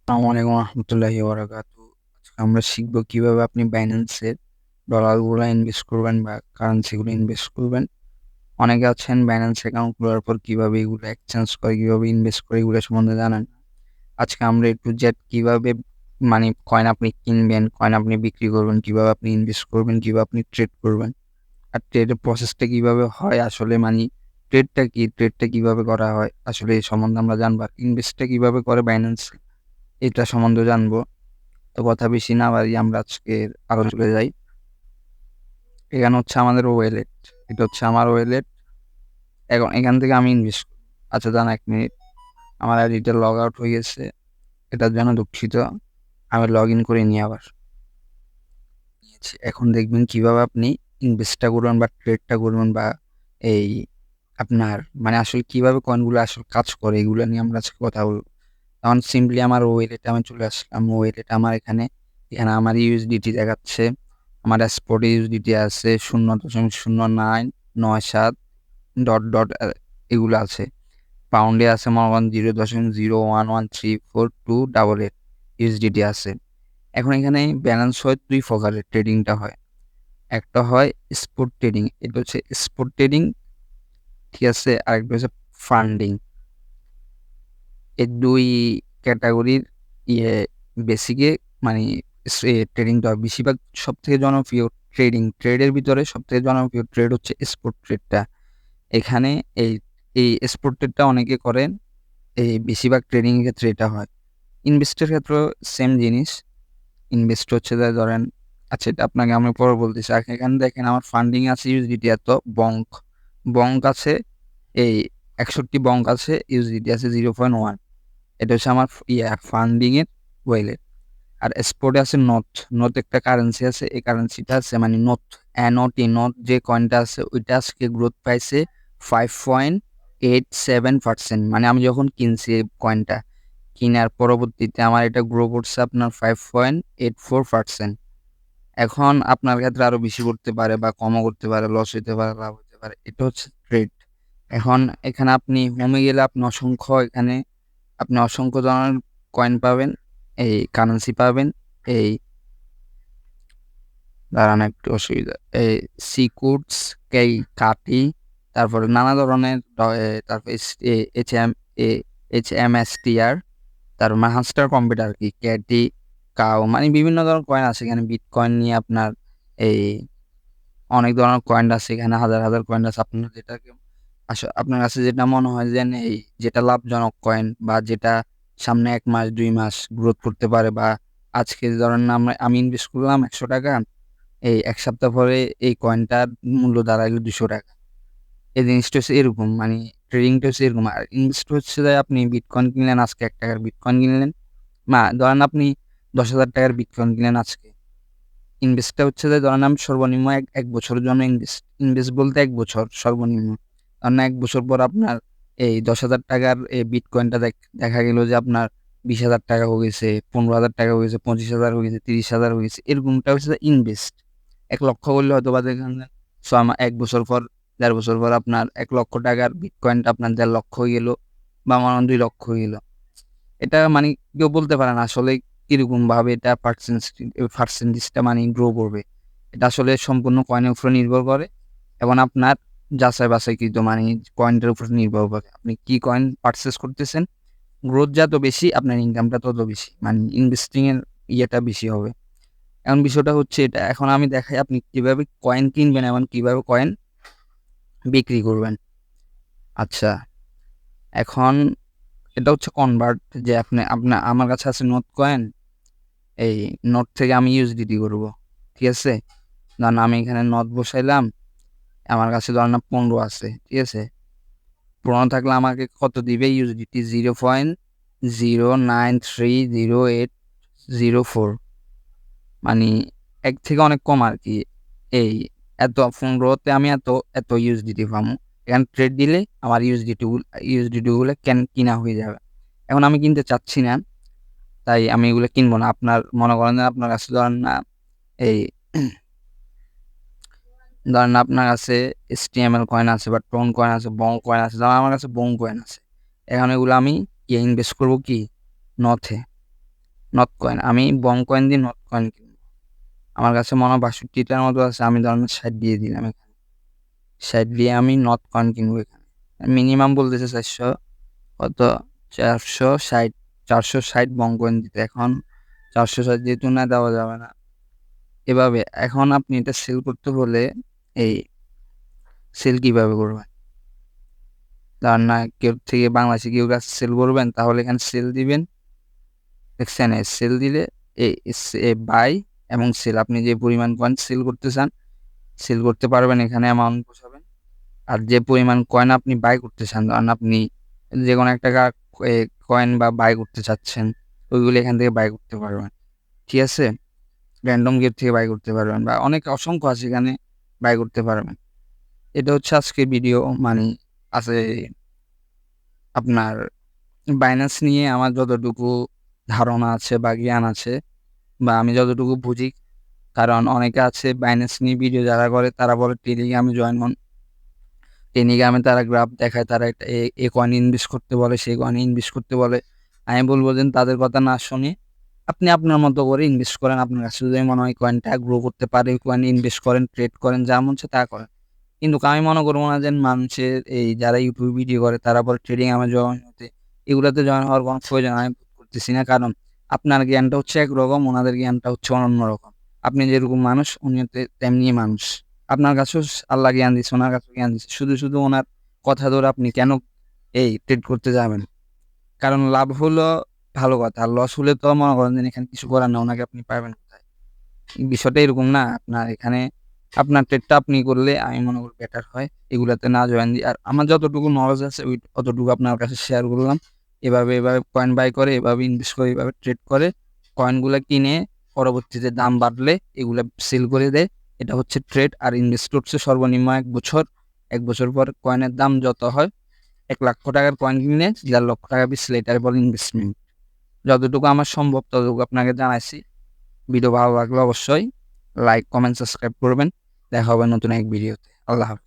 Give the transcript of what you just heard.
আসসালামু আলাইকুম রহমতুল্লাহি ওয়াবারাকাতু। আজকে আমরা শিখবো কিভাবে আপনি বাইন্যান্সের ডলারগুলো ইনভেস্ট করবেন বা কারেন্সিগুলো ইনভেস্ট করবেন। অনেকে আছেন বাইন্যান্স অ্যাকাউন্ট খোলার পর কিভাবে এগুলো এক্সচেঞ্জ করে, কিভাবে ইনভেস্ট করে এগুলো সম্বন্ধে জানেন না। আজকে আমরা A to Z কিভাবে মানে কয়েন আপনি কিনবেন, কয়েন আপনি বিক্রি করবেন, কিভাবে আপনি ইনভেস্ট করবেন, কিভাবে আপনি ট্রেড করবেন। আর ট্রেডের প্রসেসটা কিভাবে হয় আসলে ট্রেডটা কি, ট্রেডটা কিভাবে করা হয় আসলে এই সম্বন্ধে আমরা জানবো। আর ইনভেস্টটা কিভাবে করে বাইন্যান্স এটা সম্বন্ধে জানবো। তো কথা বেশি না বাড়িয়ে আমরা আজকে আরো চলে যাই। এখানে হচ্ছে আমাদের ওয়েলেট, এটা হচ্ছে আমার ওয়েলেট। এখন এখান থেকে আমি ইনভেস্ট করি। আচ্ছা দাঁড়ান 1 মিনিট, আমার আইডিটা লগ আউট হয়ে গেছে, এটার জন্য দুঃখিত। আমি লগ ইন করে নিয়ে আবার নিয়েছি। এখন দেখবেন কিভাবে আপনি ইনভেস্টটা করবেন বা ট্রেডটা করবেন বা এই আপনার আসলে কিভাবে কয়েনগুলো আসলে কাজ করে এগুলো নিয়ে আমরা আজকে কথা বলবো। তখন সিম্পলি আমার ওয়েলেটে আমি চলে আসলাম। ওয়েলেট আমার এখানে এখানে আমার ইউএসডিটি দেখাচ্ছে। আমার স্পটে ইউএসডিটি আছে 0.0997 ডট ডট এগুলো আছে। পাউন্ডে আছে মনে করেন 0.0113428 ইউএসডিটি আছে। এখন এখানে ব্যালেন্স হয় দুই প্রকারের, ট্রেডিংটা হয়। একটা হয় স্পট ট্রেডিং, এটা হচ্ছে স্পট ট্রেডিং, ঠিক আছে। আরেকটা হচ্ছে ফান্ডিং। এই দুই ক্যাটাগরির ইয়ে বেসিকে মানে ট্রেডিংটা বেশিরভাগ সব থেকে জনপ্রিয় ট্রেডের ভিতরে সব থেকে জনপ্রিয় ট্রেড হচ্ছে স্পট ট্রেডটা। এখানে এই এই স্পট ট্রেডটা অনেকে করেন, এই বেশিরভাগ ট্রেডিং এর ক্ষেত্রে এটা হয়। ইনভেস্টের ক্ষেত্রে সেম জিনিস। ইনভেস্ট হচ্ছে যে ধরেন, আচ্ছা এটা আপনাকে আমি পরে বলতেছি। এখানে দেখেন আমার ফান্ডিং আছে ইউএসডিটি এত, বঙ্ক বঙ্ক আছে এই 61 বঙ্ক আছে, ইউএসডিটি আছে 0.1। এটা হচ্ছে আমার ফান্ডিং এর ওয়েলেট। আর স্পটে আছে নথ। নথ একটা কারেন্সি আছে, এই কারেন্সিটা আছে নথ নথ যে কয়েনটা আছে ওইটা আজকে গ্রোথ পাইছে 5.87%। আমি যখন কিনছি এই কয়েনটা, কিনার পরবর্তীতে আমার এটা গ্রো করছে আপনার 5.84%। এখন আপনার ক্ষেত্রে আরো বেশি করতে পারে বা কমও করতে পারে, লস হতে পারে, লাভ হতে পারে। এটা হচ্ছে ট্রেড। এখন এখানে আপনি হোমে গেলে আপনি অসংখ্য ধরনের কয়েন পাবেন, এই কারেন্সি পাবেন। এই দাঁড়ান একটু অসুবিধা, এই সিকুডস, কাটি, তারপরে নানা ধরনের তারপর HMSTR, তারপর হাস্টার কম্পিউটার কি ক্যাটি, কাও, বিভিন্ন ধরনের কয়েন আছে এখানে। বিটকয়েন নিয়ে আপনার এই অনেক ধরনের কয়েন আছে এখানে, হাজার হাজার কয়েন আছে। আপনার কাছে যেটা মনে হয় যে এই যেটা লাভজনক কয়েন বা যেটা সামনে 1 মাস 2 মাস গ্রোথ করতে পারে, বা আজকে ধরেন আমি ইনভেস্ট করলাম 100 টাকা, এই 1 সপ্তাহ পরে এই কয়েনটার মূল্য দাঁড়াইলো 200 টাকা। এই জিনিসটা হচ্ছে এরকম, ট্রেডিংটা হচ্ছে এরকম। আর ইনভেস্ট হচ্ছে যে আপনি বিটকয়েন কিনলেন আজকে, 1 টাকার বিটকয়েন কিনলেন, ধরেন আপনি 10,000 টাকার বিটকয়েন কিনলেন আজকে। ইনভেস্টটা হচ্ছে যে ধরেন আমি সর্বনিম্ন এক বছরের জন্য ইনভেস্ট বলতে 1 বছর সর্বনিম্ন। কারণ 1 বছর পর আপনার এই 10,000 টাকার এই বিটকয়েনটা দেখা গেল যে আপনার 20,000 টাকা হয়ে গেছে, 15,000 টাকা হয়ে গেছে, 25,000 হয়ে গেছে, 30,000 হয়ে গেছে। এরকমটা হচ্ছে ইনভেস্ট। 1 লক্ষ করলে হয়তো বা দেখেন 1 বছর পর, 1.5 বছর পর আপনার 1 লক্ষ টাকার বিটকয়েনটা আপনার 1.5 লক্ষ হয়ে গেল, বা 2 লক্ষ হয়ে গেল। এটা কেউ বলতে পারে না আসলে কিরকম ভাবে এটা পার্সেন্টেজটা গ্রো করবে। এটা আসলে সম্পূর্ণ কয়েনের উপরে নির্ভর করে, এবং আপনার যাচাই বাছাইকৃত কয়েনটার উপর নির্ভর করে। আপনি কি কয়েন পারচেস করতেছেন, গ্রোথ যত বেশি আপনার ইনকামটা তত বেশি, ইনভেস্টিং এর ইয়েটা বেশি হবে। এখন বিষয়টা হচ্ছে এটা। এখন আমি দেখাই আপনি কিভাবে কয়েন কিনবেন এবং কিভাবে কয়েন বিক্রি করবেন। আচ্ছা, এখন এটা হচ্ছে কনভার্ট, যে আমার কাছে আছে নোট কয়েন, এই নোট থেকে আমি ইউএসডিটি করব, ঠিক আছে। ধরেন আমি এখানে নোট বসাইলাম, আমার কাছে ধরেন 15 আছে, ঠিক আছে। 15 থাকলে আমাকে কত দিবে ইউএসডিটি? 0.0930804, এক থেকে অনেক কম আর কি। এই এত 15তে আমি এত এত ইউএসডিটি পাবো। এখানে ট্রেড দিলে আমার ইউএসডিটি গুলো কিনা হয়ে যাবে। এখন আমি কিনতে চাচ্ছি না, তাই আমি এগুলো কিনবো না। আপনার মনে করেন যে আপনার কাছে এই ধরেন আপনার কাছে STML কয়েন আছে বা টোন কয়েন আছে, বং কয়েন আছে। ধরেন আমার কাছে বং কয়েন আছে। এখন এগুলো আমি ইনভেস্ট করবো কি নথে। Notcoin. আমি বং কয়েন দিয়ে নট কয়েন কিনবো। আমার কাছে মনে হয় ৬২টার মতো আছে। আমি ধরেন ৬০ দিয়ে দিলাম এখানে। ৬০ দিয়ে আমি নট কয়েন কিনবো এখানে। মিনিমাম বলতেছে ৪০০ কত ৪৬০ ৪৬০ বং কয়েন দিতে। এখন ৪৬০ যেহেতু না দেওয়া যাবে না। এভাবে এখন আপনি এটা সেল করতে হলে এই সেল কিভাবে করবেন? ধরেন না কেউ থেকে বাংলাদেশে কেউ কাছে সেল করবেন তাহলে এখানে সেল দিবেন। দেখছেন সেল দিলে বাই এবং সেল আপনি যে পরিমাণ কয়েন সেল করতে চান সেল করতে পারবেন, এখানে অ্যামাউন্ট বসাবেন। আর যে পরিমাণ কয়েন আপনি বাই করতে চান, ধরেন আপনি যে কোনো একটা কয়েন বা বাই করতে চাচ্ছেন ওইগুলো এখান থেকে বাই করতে পারবেন। ঠিক আছে? র‍্যান্ডম গেট থেকে বাই করতে পারবেন বা অনেক অসংখ্য আছে এখানে বাই করতে পারবেন। এটা হচ্ছে আজকের ভিডিও। মানে আছে আপনার Binance নিয়ে আমার যতটুকু ধারণা আছে বা জ্ঞান আছে বা আমি যতটুকু বুঝি, কারণ অনেকে আছে Binance নিয়ে ভিডিও যারা করে তারা বলে টেলিগ্রামে জয়েন হন। টেলিগ্রামে তারা গ্রাফ দেখায়, তারা একটা এ কয়েন ইনভেস্ট করতে বলে, সেই কয়েনে ইনভেস্ট করতে বলে। আমি বলব যে তাদের কথা না শুনে আপনি আপনার মতো করে ইনভেস্ট করেন। আপনার কাছে যদি মনে হয় কয়েনটা গ্রো করতে পারে, ওই কয়েনে ইনভেস্ট করেন, ট্রেড করেন, যা মন চায় তা করেন। কিন্তু আমি মনে করব না যে মানুষের এই যারা ইউটিউব ভিডিও করে তারা বলে ট্রেডিং এ জয়েন হতে। এগুলাতে জয়েন হওয়ার কোনো প্রয়োজন আমি করতেছি না। কারণ আপনার জ্ঞানটা হচ্ছে একরকম, ওনাদের জ্ঞানটা হচ্ছে অন্যরকম। আপনি যেরকম মানুষ উনি তেমনি মানুষ। আপনার কাছেও আল্লাহ জ্ঞান দিচ্ছে, ওনার কাছেও জ্ঞান দিচ্ছে। শুধু ওনার কথা ধরে আপনি কেন এই ট্রেড করতে যাবেন? কারণ লাভ হলো ভালো কথা। আর লস হলে তো মনে করেন যে এখানে কিছু করার না, ওনাকে আপনি পাবেন কোথায়? বিষয়টা এরকম না। আপনার এখানে আপনার ট্রেডটা আপনি করলে আমি মনে করি বেটার হয়। এগুলাতে না জয়েন দিয়ে। আর আমার যতটুকু নলেজ আছে অতটুকু আপনার কাছে শেয়ার করলাম। এভাবে কয়েন বাই করে, এভাবে ইনভেস্ট করে, এভাবে ট্রেড করে কয়েনগুলা কিনে পরবর্তীতে দাম বাড়লে এগুলা সেল করে দেয়। এটা হচ্ছে ট্রেড। আর ইনভেস্ট করছে সর্বনিম্ন ১ বছর। ১ বছর পর কয়েনের দাম যত হয়, ৳১,০০,০০০ কয়েন কিনলে ৳১,৫০,০০০ বেচলে এটারে বলে ইনভেস্টমেন্ট। যতটুকু আমার সম্ভব ততটুকু আপনাকে জানাইছি। ভিডিও ভালো লাগলে অবশ্যই লাইক, কমেন্ট, সাবস্ক্রাইব করবেন। দেখা হবে নতুন এক ভিডিওতে। আল্লাহ হাফেজ।